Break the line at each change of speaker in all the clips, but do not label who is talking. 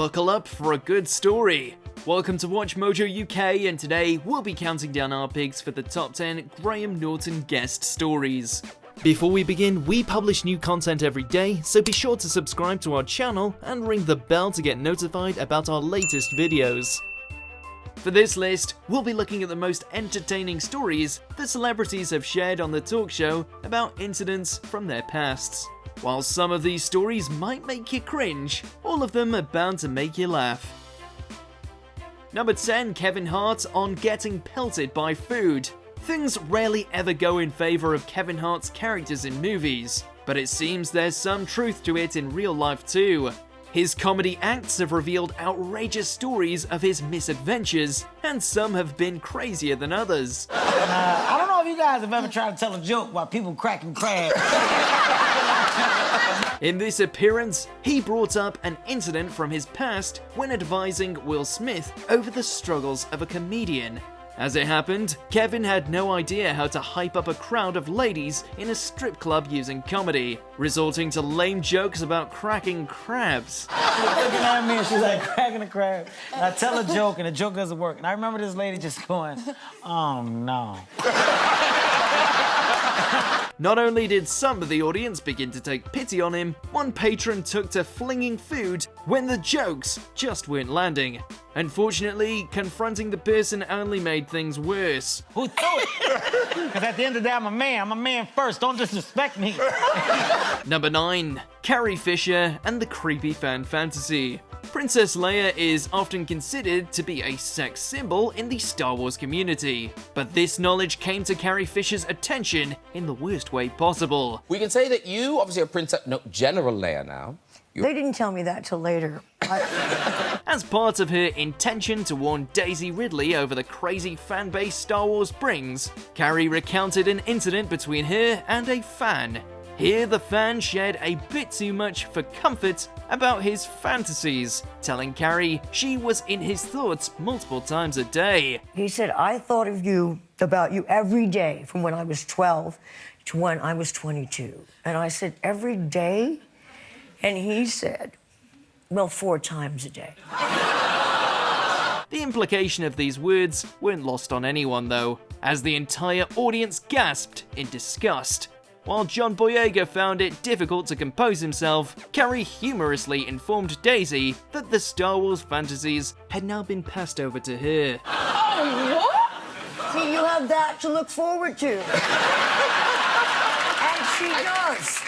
Buckle up for a good story. Welcome to WatchMojo UK, and today we'll be counting down our picks for the top 10 Graham Norton guest stories. Before we begin, we publish new content every day, so be sure to subscribe to our channel and ring the bell to get notified about our latest videos. For this list, we'll be looking at the most entertaining stories that celebrities have shared on the talk show about incidents from their pasts. While some of these stories might make you cringe, all of them are bound to make you laugh. Number 10, Kevin Hart on getting pelted by food. Things rarely ever go in favour of Kevin Hart's characters in movies, but it seems there's some truth to it in real life too. His comedy acts have revealed outrageous stories of his misadventures, and some have been crazier than others.
I don't know if you guys have ever tried to tell a joke while people cracking crabs.
In this appearance, he brought up an incident from his past when advising Will Smith over the struggles of a comedian. As it happened, Kevin had no idea how to hype up a crowd of ladies in a strip club using comedy, resulting to lame jokes about cracking crabs.
She's looking at me and she's like, cracking a crab. And I tell a joke and the joke doesn't work. And I remember this lady just going, oh no.
Not only did some of the audience begin to take pity on him, one patron took to flinging food when the jokes just weren't landing. Unfortunately, confronting the person only made things worse.
Who threw it? Because at the end of the day, I'm a man first, don't disrespect me.
Number 9, Carrie Fisher and the creepy fan fantasy. Princess Leia is often considered to be a sex symbol in the Star Wars community, but this knowledge came to Carrie Fisher's attention in the worst way possible.
We can say that you obviously are Princess, no, General Leia now.
They didn't tell me that till later.
As part of her intention to warn Daisy Ridley over the crazy fan base Star Wars brings, Carrie recounted an incident between her and a fan. Here, the fan shared a bit too much for comfort about his fantasies, telling Carrie she was in his thoughts multiple times a day.
He said, I thought about you every day from when I was 12 to when I was 22. And I said, every day? And he said, well, 4 times a day.
The implication of these words weren't lost on anyone, though, as the entire audience gasped in disgust. While John Boyega found it difficult to compose himself, Carrie humorously informed Daisy that the Star Wars fantasies had now been passed over to her.
Oh, what? See, you have that to look forward to. And she does.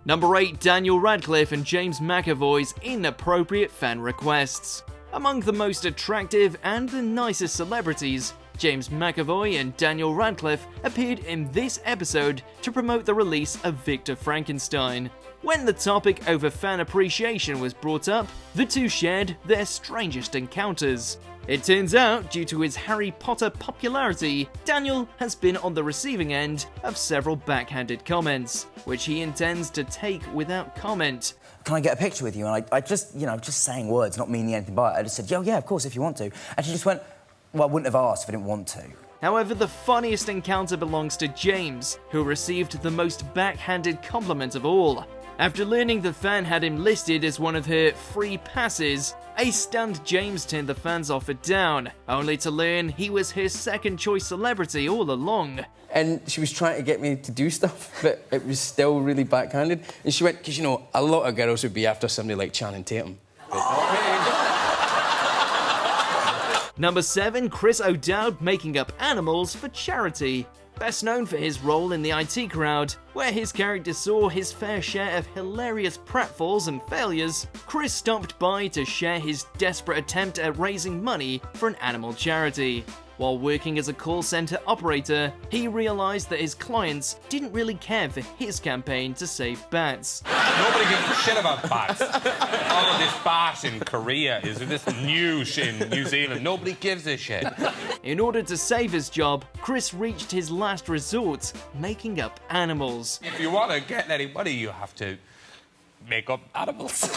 Number 8, Daniel Radcliffe and James McAvoy's inappropriate fan requests. Among the most attractive and the nicest celebrities, James McAvoy and Daniel Radcliffe appeared in this episode to promote the release of Victor Frankenstein. When the topic over fan appreciation was brought up, the two shared their strangest encounters. It turns out, due to his Harry Potter popularity, Daniel has been on the receiving end of several backhanded comments, which he intends to take without comment.
Can I get a picture with you? And I just, just saying words, not meaning anything by it. I just said, yeah, of course, if you want to. And she just went, well, I wouldn't have asked if I didn't want to.
However, the funniest encounter belongs to James, who received the most backhanded compliment of all. After learning the fan had him listed as one of her free passes, a stunned James turned the fan's offer down, only to learn he was her second choice celebrity all along.
And she was trying to get me to do stuff, but it was still really backhanded. And she went, because, a lot of girls would be after somebody like Channing Tatum.
Number 7, Chris O'Dowd making up animals for charity. Best known for his role in the IT Crowd, where his character saw his fair share of hilarious pratfalls and failures, Chris stopped by to share his desperate attempt at raising money for an animal charity. While working as a call center operator, he realized that his clients didn't really care for his campaign to save bats.
Nobody gives a shit about bats. All of this bat in Korea is this news in New Zealand. Nobody gives a shit.
In order to save his job, Chris reached his last resort, making up animals.
If you want to get any money, you have to make up animals.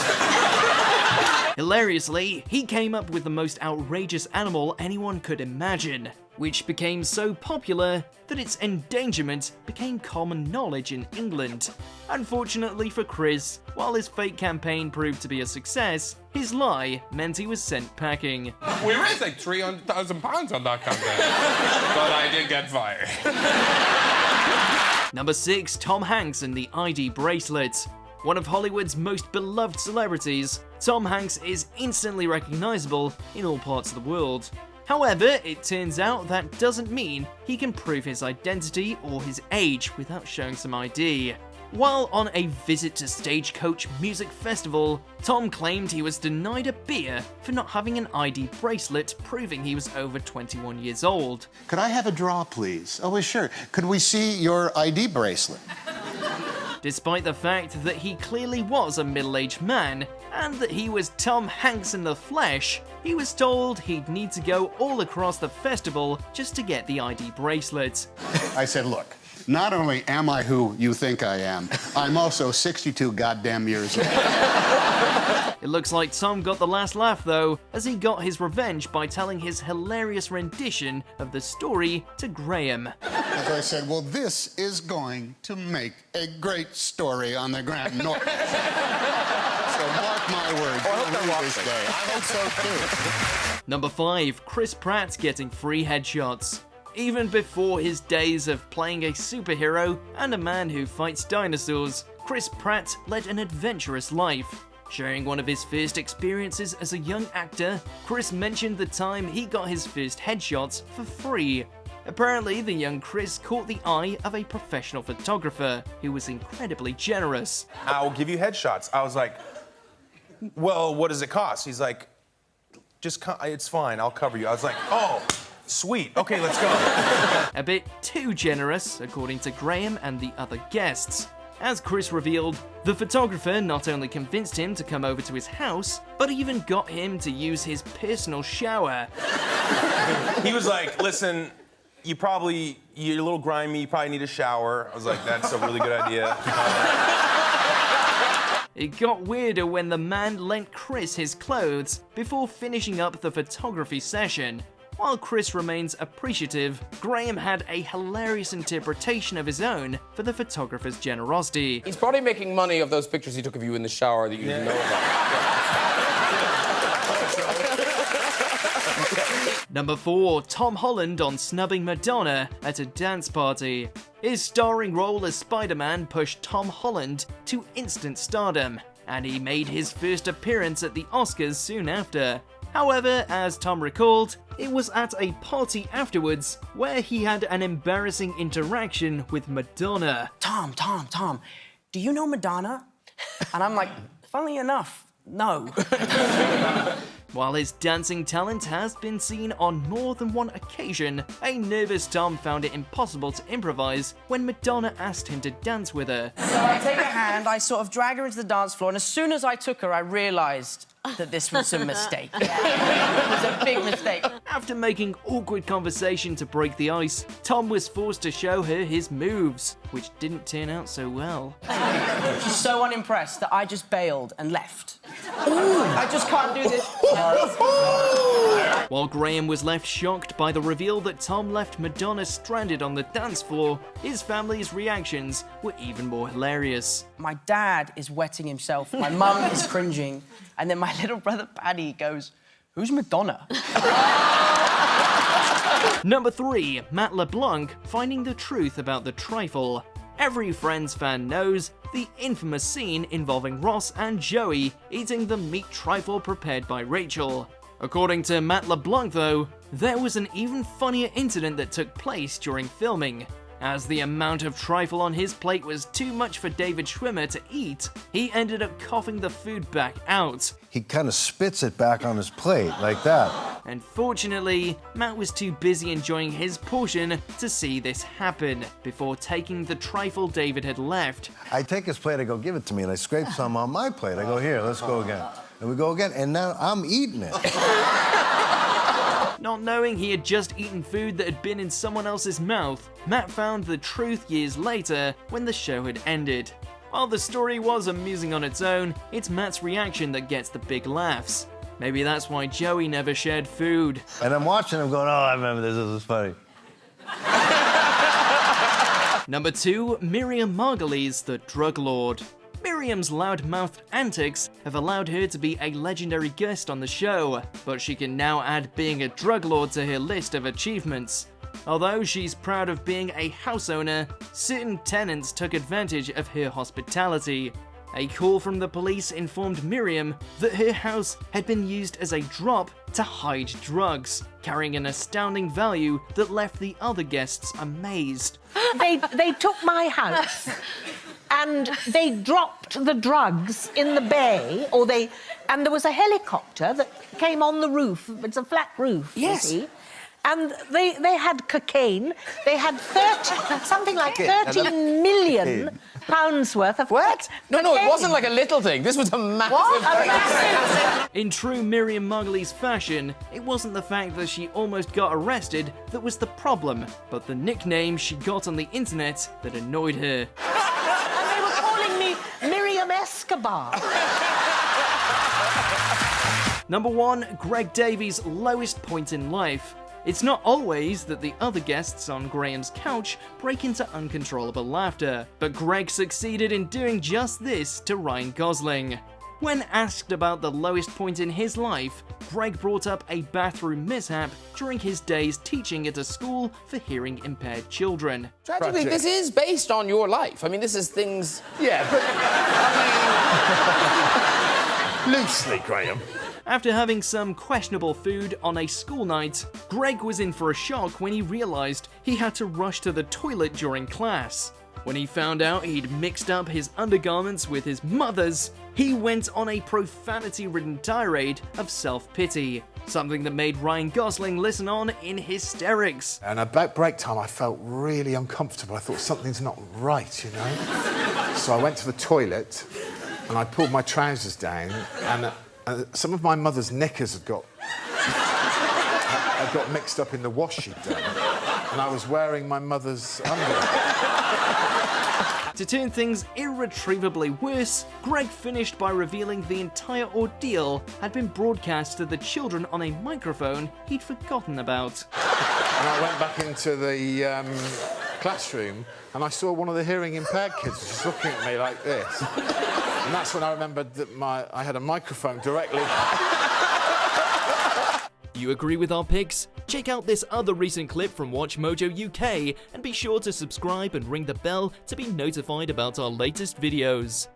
Hilariously, he came up with the most outrageous animal anyone could imagine. which became so popular that its endangerment became common knowledge in England. Unfortunately for Chris, while his fake campaign proved to be a success, his lie meant he was sent packing.
We raised like £300,000 on that campaign, but I did get fired.
Number 6, Tom Hanks and the ID bracelet. One of Hollywood's most beloved celebrities, Tom Hanks is instantly recognizable in all parts of the world. However, it turns out that doesn't mean he can prove his identity or his age without showing some ID. While on a visit to Stagecoach Music Festival, Tom claimed he was denied a beer for not having an ID bracelet proving he was over 21 years old.
Could I have a draw, please? Oh, well, sure. Could we see your ID bracelet?
Despite the fact that he clearly was a middle-aged man, and that he was Tom Hanks in the flesh, he was told he'd need to go all across the festival just to get the ID bracelet.
I said, look, not only am I who you think I am, I'm also 62 goddamn years old.
It looks like Tom got the last laugh though, as he got his revenge by telling his hilarious rendition of the story to Graham.
As I said, well, this is going to make a great story on the Graham Norton Show. So mark my words, you'll read this day. I hope so too.
Number 5, Chris Pratt getting free headshots. Even before his days of playing a superhero and a man who fights dinosaurs, Chris Pratt led an adventurous life. Sharing one of his first experiences as a young actor, Chris mentioned the time he got his first headshots for free. Apparently, the young Chris caught the eye of a professional photographer who was incredibly generous.
I'll give you headshots. I was like, well, what does it cost? He's like, it's fine, I'll cover you. I was like, oh, sweet, okay, let's go.
A bit too generous, according to Graham and the other guests. As Chris revealed, the photographer not only convinced him to come over to his house, but even got him to use his personal shower.
He was like, listen, you're a little grimy, you probably need a shower. I was like, that's a really good idea.
It got weirder when the man lent Chris his clothes before finishing up the photography session. While Chris remains appreciative, Graham had a hilarious interpretation of his own for the photographer's generosity.
He's probably making money of those pictures he took of you in the shower that you didn't know about.
Number 4, Tom Holland on snubbing Madonna at a dance party. His starring role as Spider-Man pushed Tom Holland to instant stardom, and he made his first appearance at the Oscars soon after. However, as Tom recalled, it was at a party afterwards where he had an embarrassing interaction with Madonna.
Tom, do you know Madonna? And I'm like, funnily enough, no.
While his dancing talent has been seen on more than one occasion, a nervous Tom found it impossible to improvise when Madonna asked him to dance with her.
So I take her hand, I sort of drag her into the dance floor, and as soon as I took her, I realised that this was a mistake. It was a big mistake.
After making awkward conversation to break the ice, Tom was forced to show her his moves, which didn't turn out so well.
She's so unimpressed that I just bailed and left. Ooh, I just can't do this.
While Graham was left shocked by the reveal that Tom left Madonna stranded on the dance floor, his family's reactions were even more hilarious.
My dad is wetting himself, my mum is cringing, and then my little brother Paddy goes, "Who's Madonna?"
Number 3, Matt LeBlanc finding the truth about the Trifle. Every Friends fan knows the infamous scene involving Ross and Joey eating the meat trifle prepared by Rachel. According to Matt LeBlanc though, there was an even funnier incident that took place during filming. As the amount of trifle on his plate was too much for David Schwimmer to eat, he ended up coughing the food back out.
He kind of spits it back on his plate, like that.
Unfortunately, Matt was too busy enjoying his portion to see this happen, before taking the trifle David had left.
I take his plate, I go, give it to me, and I scrape some on my plate. I go, here, let's go again. And we go again, and now I'm eating it.
Not knowing he had just eaten food that had been in someone else's mouth, Matt found the truth years later when the show had ended. While the story was amusing on its own, it's Matt's reaction that gets the big laughs. Maybe that's why Joey never shared food.
And I'm watching him going, oh, I remember this was funny.
Number 2, Miriam Margolyes, the drug lord. Miriam's loud-mouthed antics have allowed her to be a legendary guest on the show, but she can now add being a drug lord to her list of achievements. Although she's proud of being a house owner, certain tenants took advantage of her hospitality. A call from the police informed Miriam that her house had been used as a drop to hide drugs, carrying an astounding value that left the other guests amazed.
They took my house and they dropped the drugs in the bay, and there was a helicopter that came on the roof. It's a flat roof,
Yes.
you see. And they had cocaine. They had something like 30 million pounds worth of
What? No,
cocaine.
it wasn't like a little thing. This was a massive
In true Miriam Margolyes fashion, it wasn't the fact that she almost got arrested that was the problem, but the nickname she got on the internet that annoyed her.
And they were calling me Miriam Escobar.
Number 1, Greg Davies' lowest point in life. It's not always that the other guests on Graham's couch break into uncontrollable laughter, but Greg succeeded in doing just this to Ryan Gosling. When asked about the lowest point in his life, Greg brought up a bathroom mishap during his days teaching at a school for hearing-impaired children.
Tragically, this is based on your life. I mean, this is things...
Yeah, but I mean... Loosely, Graham.
After having some questionable food on a school night, Greg was in for a shock when he realized he had to rush to the toilet during class. When he found out he'd mixed up his undergarments with his mother's, he went on a profanity-ridden tirade of self-pity, something that made Ryan Gosling listen on in hysterics.
And about break time, I felt really uncomfortable. I thought something's not right, you know? So I went to the toilet and I pulled my trousers down and some of my mother's knickers had got mixed up in the wash she'd done. And I was wearing my mother's underwear.
To turn things irretrievably worse, Greg finished by revealing the entire ordeal had been broadcast to the children on a microphone he'd forgotten about.
And I went back into the classroom and I saw one of the hearing-impaired kids just looking at me like this. And that's when I remembered that I had a microphone directly...
You agree with our picks? Check out this other recent clip from WatchMojo UK and be sure to subscribe and ring the bell to be notified about our latest videos.